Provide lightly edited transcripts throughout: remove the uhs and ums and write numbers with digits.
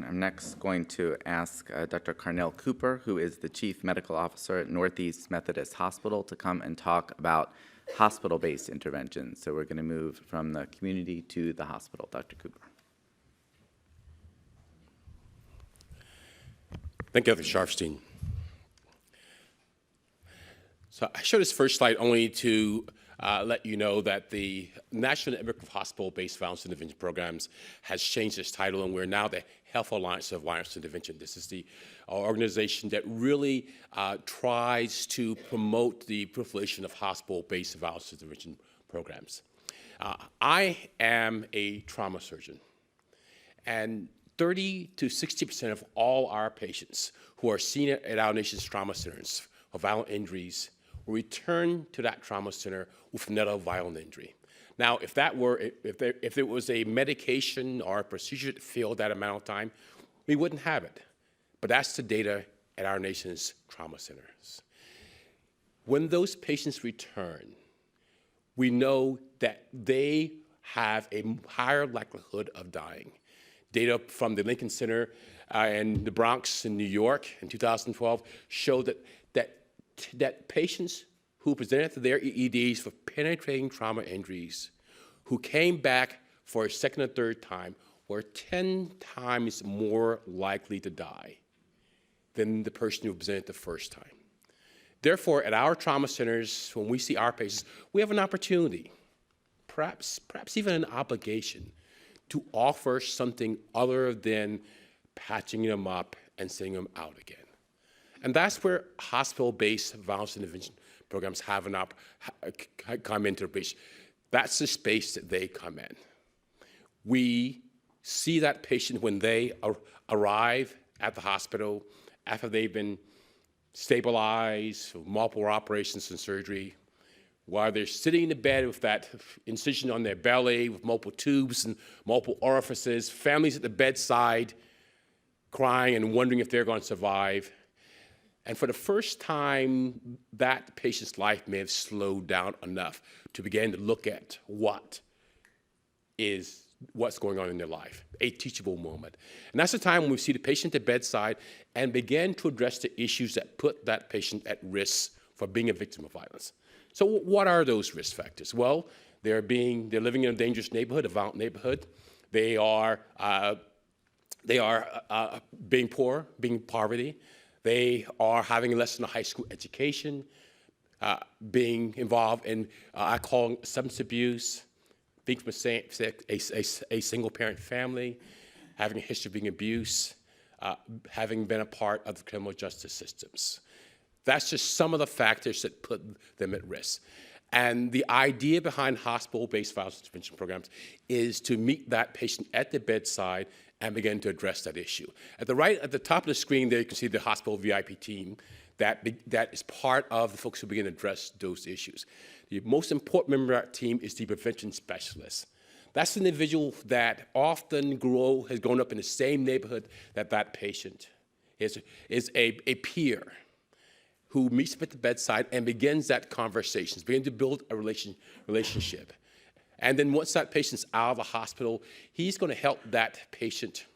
I'm next going to ask Dr. Carnell Cooper, who is the Chief Medical Officer at Northeast Methodist Hospital, to come and talk about hospital-based interventions. So we're going to move from the community to the hospital. Dr. Cooper. Thank you, Dr. Sharfstein. So I show this first slide only to let you know that the National Network of Hospital-Based Violence Intervention Programs has changed its title, and we're now the Health Alliance of Violence Intervention. This is the organization that really tries to promote the proliferation of hospital-based violence intervention programs. I am a trauma surgeon, and 30 to 60% of all our patients who are seen at our nation's trauma centers for violent injuries will return to that trauma center with another violent injury. Now, if there was a medication or a procedure that failed that amount of time, we wouldn't have it. But that's the data at our nation's trauma centers. When those patients return, we know that they have a higher likelihood of dying. Data from the Lincoln Center in the Bronx in New York in 2012 showed that patients who presented to their EEDs for penetrating trauma injuries, who came back for a second or third time, were 10 times more likely to die than the person who presented the first time. Therefore, at our trauma centers, when we see our patients, we have an opportunity, perhaps even an obligation, to offer something other than patching them up and sending them out again. And that's where hospital-based violence intervention programs come into the picture. That's the space that they come in. We see that patient when they arrive at the hospital after they've been stabilized, with multiple operations and surgery, while they're sitting in the bed with that incision on their belly, with multiple tubes and multiple orifices, families at the bedside crying and wondering if they're going to survive. And for the first time, that patient's life may have slowed down enough to begin to look at what's going on in their life, a teachable moment. And that's the time when we see the patient at the bedside and begin to address the issues that put that patient at risk for being a victim of violence. So what are those risk factors? Well, they're living in a dangerous neighborhood, a violent neighborhood. They are being poor, being in poverty. They are having less than a high school education, being involved in, I call substance abuse, being from a single-parent family, having a history of being abused, having been a part of the criminal justice systems. That's just some of the factors that put them at risk. And the idea behind hospital-based violence intervention programs is to meet that patient at the bedside and begin to address that issue. At the top of the screen there, you can see the hospital VIP team that is part of the folks who begin to address those issues. The most important member of that team is the prevention specialist. That's the individual that often has grown up in the same neighborhood that patient is a peer who meets them at the bedside and begins that conversation, begins to build a relationship. And then once that patient's out of the hospital, he's going to help that patient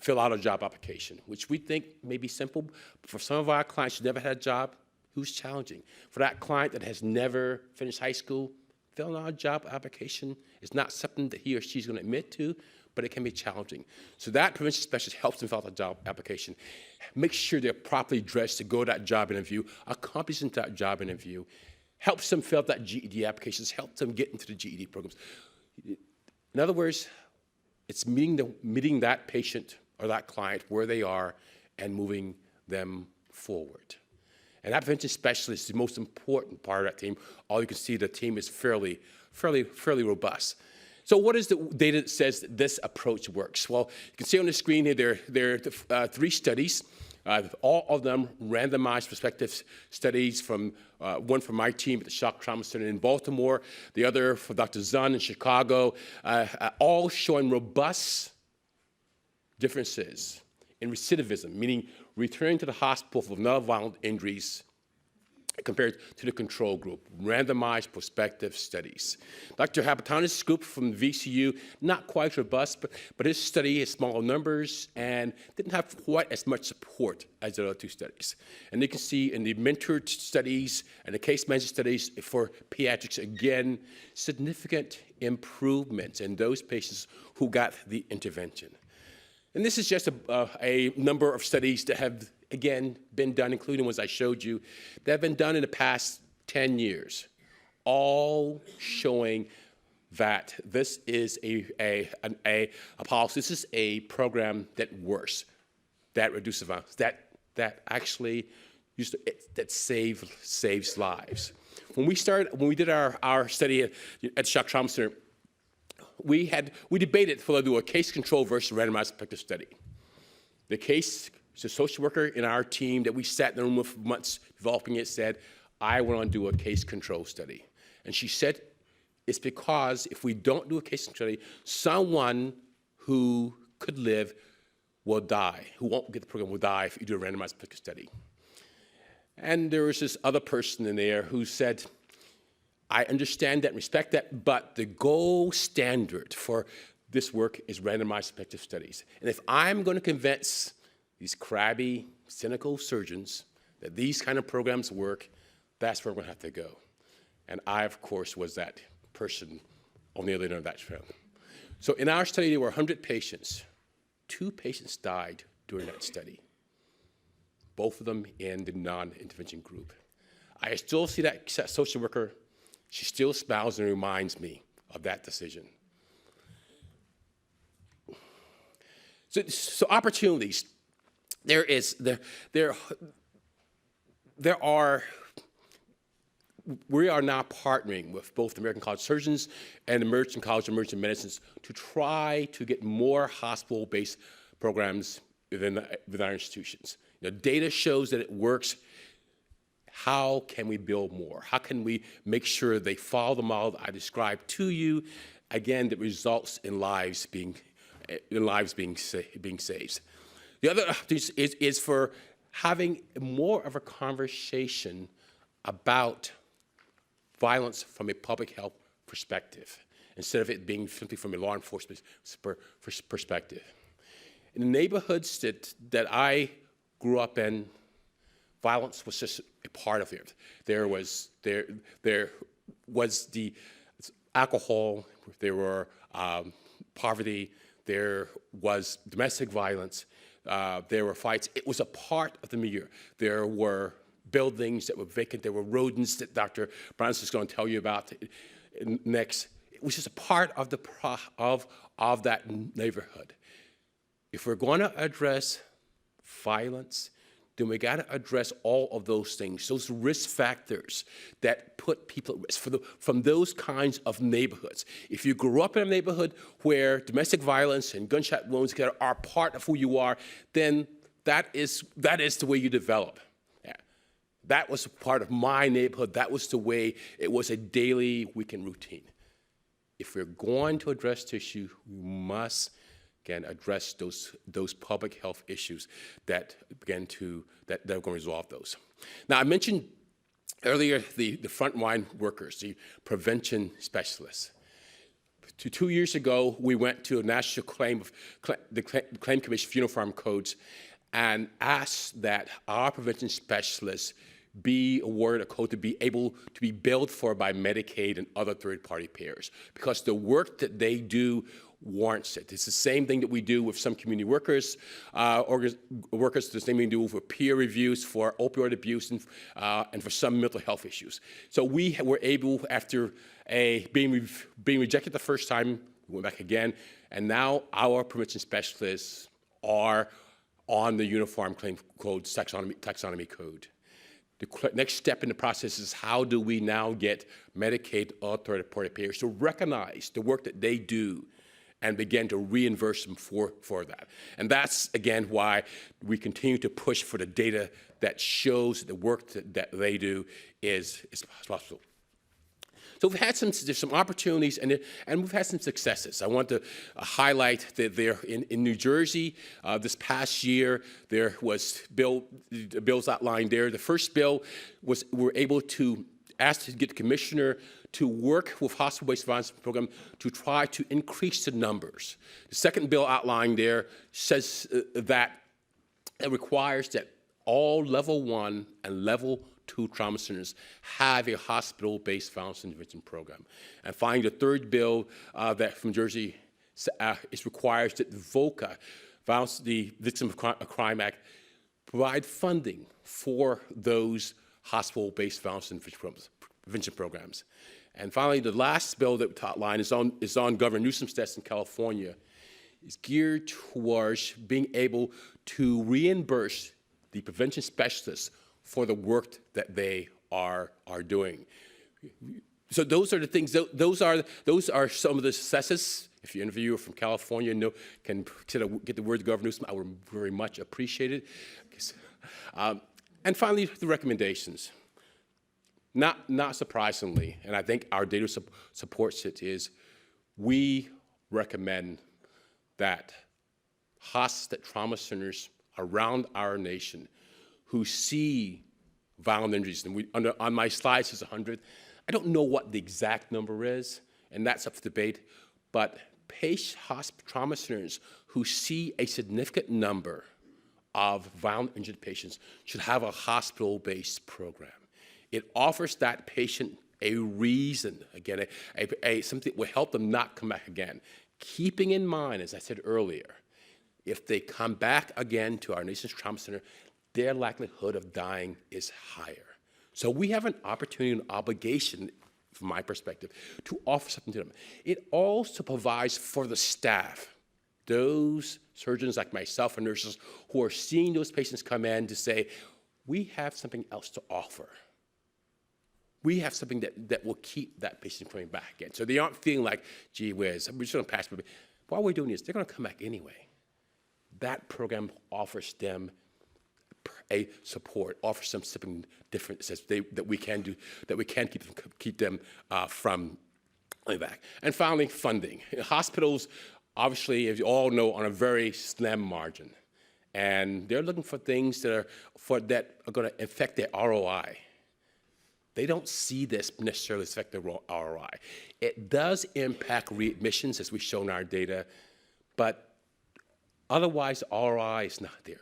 fill out a job application, which we think may be simple. But for some of our clients who never had a job, who's challenging? For that client that has never finished high school, filling out a job application is not something that he or she's going to admit to, but it can be challenging. So that prevention specialist helps them fill out a job application, make sure they're properly dressed to go to that job interview, accompanies them to that job interview, helps them fill out that GED applications, helps them get into the GED programs. In other words, it's meeting that patient or that client where they are and moving them forward. And that prevention specialist is the most important part of that team. All you can see, the team is fairly robust. So what is the data that says that this approach works? Well, you can see on the screen here, there are 3 studies. All of them randomized prospective studies, one from my team at the Shock Trauma Center in Baltimore, the other for Dr. Zahn in Chicago, all showing robust differences in recidivism, meaning returning to the hospital for another violent injuries compared to the control group, randomized prospective studies. Dr. Habatanis' group from VCU, not quite robust, but his study has smaller numbers and didn't have quite as much support as the other two studies. And you can see in the mentored studies and the case management studies for pediatrics, again, significant improvements in those patients who got the intervention. And this is just a number of studies that have, again, been done, including ones I showed you, that have been done in the past 10 years, all showing that this is a policy, this is a program that works, that reduces violence, that actually that saves lives. When we did our study at the Shock Trauma Center, we debated whether to do a case control versus randomized prospective study. The case, the social worker in our team that we sat in the room with for months developing it said, I want to do a case control study. And she said, it's because if we don't do a case control study, someone who could live will die, who won't get the program will die if you do a randomized prospective study. And there was this other person in there who said, I understand that and respect that, but the gold standard for this work is randomized prospective studies. And if I'm going to convince these crabby, cynical surgeons that these kind of programs work, that's where we're going to have to go. And I, of course, was that person on the other end of that trail. So in our study, there were 100 patients. 2 patients died during that study, both of them in the non-intervention group. I still see that social worker. She still smiles and reminds me of that decision. So opportunities. We are now partnering with both the American College of Surgeons and the American College of Emergency Medicine to try to get more hospital-based programs within our institutions. Data shows that it works. How can we build more? How can we make sure they follow the model that I described to you, again, that results in lives being saved? The other is for having more of a conversation about violence from a public health perspective, instead of it being simply from a law enforcement perspective. In the neighborhoods that I grew up in, violence was just a part of it. There was the alcohol, there were poverty, there was domestic violence, there were fights. It was a part of the milieu. There were buildings that were vacant. There were rodents that Dr. Brown is going to tell you about next. It was just a part of of that neighborhood. If we're going to address violence, then we got to address all of those things, those risk factors that put people at risk from those kinds of neighborhoods. If you grew up in a neighborhood where domestic violence and gunshot wounds are part of who you are, then that is the way you develop. Yeah. That was a part of my neighborhood. That was the way it was a daily, weekend routine. If we're going to address the issue, we must again, address those public health issues that are going to resolve those. Now, I mentioned earlier the frontline workers, the prevention specialists. 2 years ago, we went to a national claim commission for uniform codes and asked that our prevention specialists be awarded a code to be able to be billed for by Medicaid and other third-party payers, because the work that they do warrants it. It's the same thing that we do with some community workers, the same thing we do with peer reviews for opioid abuse and for some mental health issues. So we were able, after being rejected the first time, we went back again, and now our prevention specialists are on the Uniform Claim Code taxonomy code. The next step in the process is how do we now get Medicaid or third-party payers to recognize the work that they do and begin to reimburse them for that. And that's, again, why we continue to push for the data that shows the work that they do is possible. So we've had there's some opportunities, and we've had some successes. I want to highlight that there in New Jersey this past year, there was bills outlined there. The first bill was we're able to ask to get the commissioner to work with hospital-based violence program to try to increase the numbers. The second bill outlined there says that it requires that all level 1 and level 2 trauma centers have a hospital-based violence intervention program. And finally, the third bill that from Jersey requires that VOCA, the Victim of Crime Act, provide funding for those hospital-based violence prevention programs. And finally, the last bill that we outlined is on Governor Newsom's desk in California. It's geared towards being able to reimburse the prevention specialists for the work that they are doing. So those are the things. Those are some of the successes. If you interview from California, can get the word Governor Newsom, I would very much appreciate it. And finally, the recommendations. Not surprisingly, and I think our data supports it, is we recommend that trauma centers around our nation who see violent injuries, and on my slides is 100. I don't know what the exact number is, and that's up for debate, but trauma centers who see a significant number of violent injured patients should have a hospital-based program. It offers that patient a reason, again, something that will help them not come back again. Keeping in mind, as I said earlier, if they come back again to our nation's trauma center, their likelihood of dying is higher. So we have an opportunity and obligation, from my perspective, to offer something to them. It also provides for the staff, those surgeons like myself and nurses who are seeing those patients come in to say, we have something else to offer. We have something that will keep that patient coming back again. So they aren't feeling like, gee whiz, we're just going to pass. While we're doing this, they're going to come back anyway. That program offers them a support, offers them something different that we can do, that we can keep them from coming back. And finally, funding. Hospitals, obviously, as you all know, on a very slim margin. And they're looking for things that are going to affect their ROI. They don't see this necessarily affect their ROI. It does impact readmissions, as we've shown in our data, but otherwise, ROI is not there.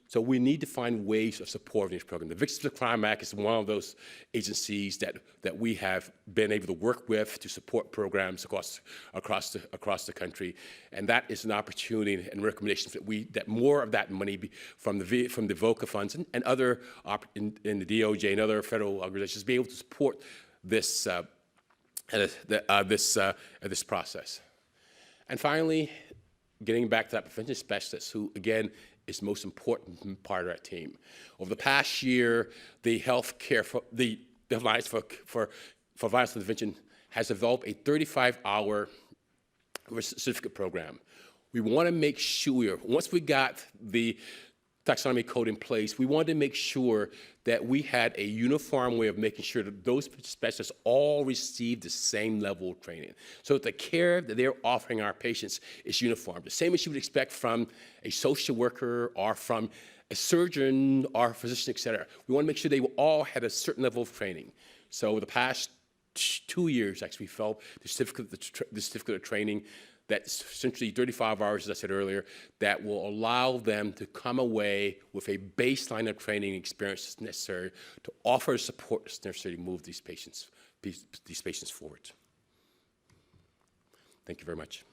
So we need to find ways of supporting this program. The Victims of Crime Act is one of those agencies that we have been able to work with to support programs across the country, and that is an opportunity and recommendation that more of that money be from the VOCA funds and other in the DOJ and other federal organizations be able to support this this process. And finally, getting back to that prevention specialist, who again is the most important part of that team. Over the past year, the Alliance for Violence Prevention has developed a 35-hour certificate program. We want to make sure, once we got the taxonomy code in place, we wanted to make sure that we had a uniform way of making sure that those specialists all receive the same level of training, so that the care that they're offering our patients is uniform, the same as you would expect from a social worker or from a surgeon or a physician, et cetera. We want to make sure they all had a certain level of training. So over the past 2 years, actually, we felt the certificate of training that's essentially 35 hours, as I said earlier, that will allow them to come away with a baseline of training experience necessary to offer support that's necessary to move these patients forward. Thank you very much.